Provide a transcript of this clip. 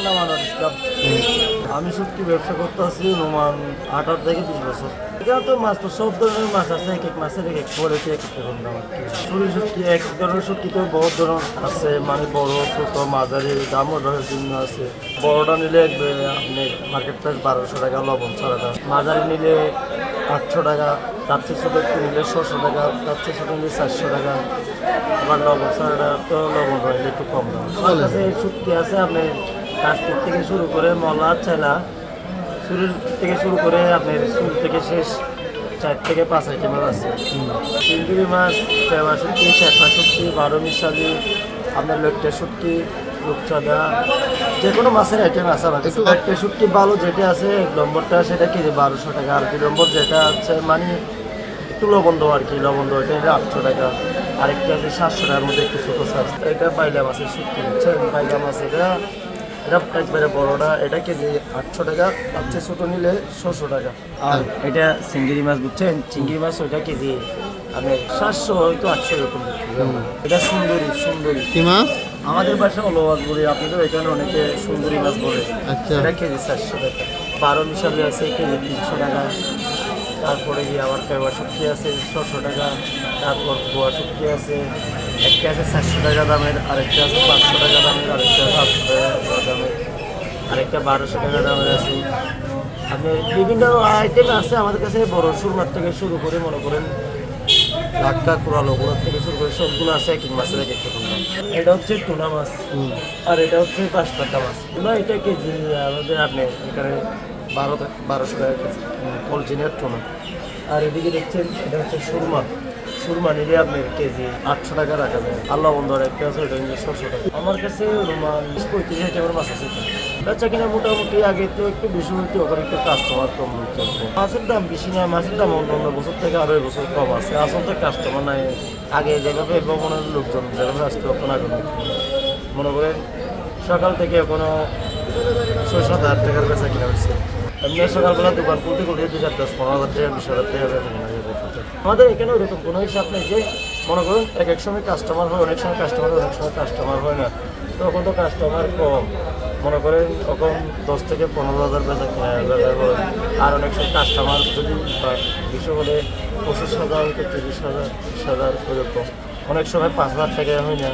নাম আনোয়ার ইসলাম। আমি শুটকি ব্যবসা করতেছি অনুমান 18 থেকে 20 বছর। এখানে তো মাছ তো সব ধরনের মাছ আছে, এক এক মাছের এক এক কোয়ালিটি এক এক রকম দাম আর কি। ছুরি শুটকি এক ধরনের শুটকি তো বহুত ধরনের আছে, মানে বড় ছোট মাঝারি দামও বিভিন্ন আছে। বড়টা নিলে আপনি মার্কেট প্রাইস 1200 টাকা লবণ ছাড়াটা, মাঝারি নিলে 800 টাকা, তার চেয়ে ছোটো একটু নিলে 600 টাকা, তার চেয়ে ছোটো নিলে 400 টাকা। আবার লবণ ছাড়াটা তো লবণ রইলে একটু কম দাম। আমার কাছে শুটকি আছে আপনার কাস্তিক থেকে শুরু করে মলা চেলা, শুরুর থেকে শুরু করে আপনার শুরু থেকে শেষ 4 থেকে 5 আইটেমের আছে। চিংড়ি মাছ, চেওয়া শুটকি, চেপা শুটকি, 12 মিশালি, আপনার লইট্টা শুটকি, রূপচাঁদা, যে কোনো মাছের আইটেম আছে আমার কাছে। লইট্টা শুটকি ভালো যেটা আছে 1 নম্বরটা, সেটা কেজি 1200 টাকা। আর 2 নম্বর যেটা আছে মানে একটু লবণ আর কি, লবণ এটা 800 টাকা। আরেকটা আছে 700 টাকার মধ্যে একটু ছোটো সাইজ, এটা বাইলা মাছের শুটকি বুঝছেন। বাইলা মাছ এটা একবারে বড়টা, এটা কেজি 800 টাকা, তার চেয়ে ছোটো নিলে 600 টাকা। আর এটা চিংড়ি মাছ বুঝছেন, চিংড়ি মাছ ওইটা কেজি আমি 700 হয়তো 800 এরকম। এটা সুন্দরী কি মাছ? আমাদের বাসায় অলওয়াজ বলি, আপনাদের এখানে অনেকে সুন্দরী মাছ বলে। আচ্ছা, এটা কেজি 400 টাকা। 12 মিশালি আছে কেজি 300 টাকা। তারপরে গিয়ে আবার পেওয়া শুটকি আছে 600 টাকা। তারপর গোয়া শুটকি আছে, একটা আছে 400 টাকা দামের, আরেকটা আছে 500 টাকা দামের, আরেকটা আছে 800 টাকা দামের, আরেকটা 1200 টাকা দামের আছে। আপনি বিভিন্ন আইটেম আছে আমাদের কাছে। বড় সুরমার থেকে শুরু করে মনে করেন লাক্কা কোরালো ওগুলোর থেকে শুরু করে সবগুলো আছে এক এক মাছের এক এক রকম দাম। এটা হচ্ছে টুনা মাছ, আর এটা হচ্ছে 5 টাকা মাছ। টুনা এটা কেজি আমাদের আপনি এখানে 1200 টাকা কেজি অরিজিনাল টুনা। আর এদিকে দেখছেন এটা হচ্ছে সুরমা নিলে আপনার কেজি 800 টাকা রাখা যায়। আল্লাহ বন্ধুর একটা আছে ওটা নিলে 600 টাকা। আমার কাছে অনুমান 35 আইটেমের মাছ আছে। বেচা কিনা মোটামুটি আগে তো একটু বেশি হইতে, ওখানে একটু কাস্টমার কম হচ্ছে। মাছের দাম বেশি না, মাছের দাম অন্য বছর থেকে আরো বছর কম আছে। আসলে কাস্টমার নাই, আগে যেভাবে ভ্রমণের লোকজন যেভাবে আসতে এখন আগে মনে করেন সকাল থেকে এখনো 6-7 হাজার টাকার বেচা কিনা হচ্ছে। এমনি সকালবেলা দোকান খুলতে 2-4 10-15 হাজার টাকা 20 হাজার টাকা বেচা কিনা হয়ে যায়। আমাদের এখানে ওইরকম কোনো হিসাব নেই যে মনে করুন এক এক সময় কাস্টমার হয়, অনেক সময় কাস্টমার হয়, অনেক সময় কাস্টমার হয় না। তখন তো কাস্টমার কম, মনে করেন তখন 10 থেকে 15 হাজার বেচা কিনা হয়। আর অনেক সময় কাস্টমার যদি কিছু হলে 25,000 হয়তো 30,000 20,000 ওইরকম, অনেক সময় 5,000 টাকা হয় না।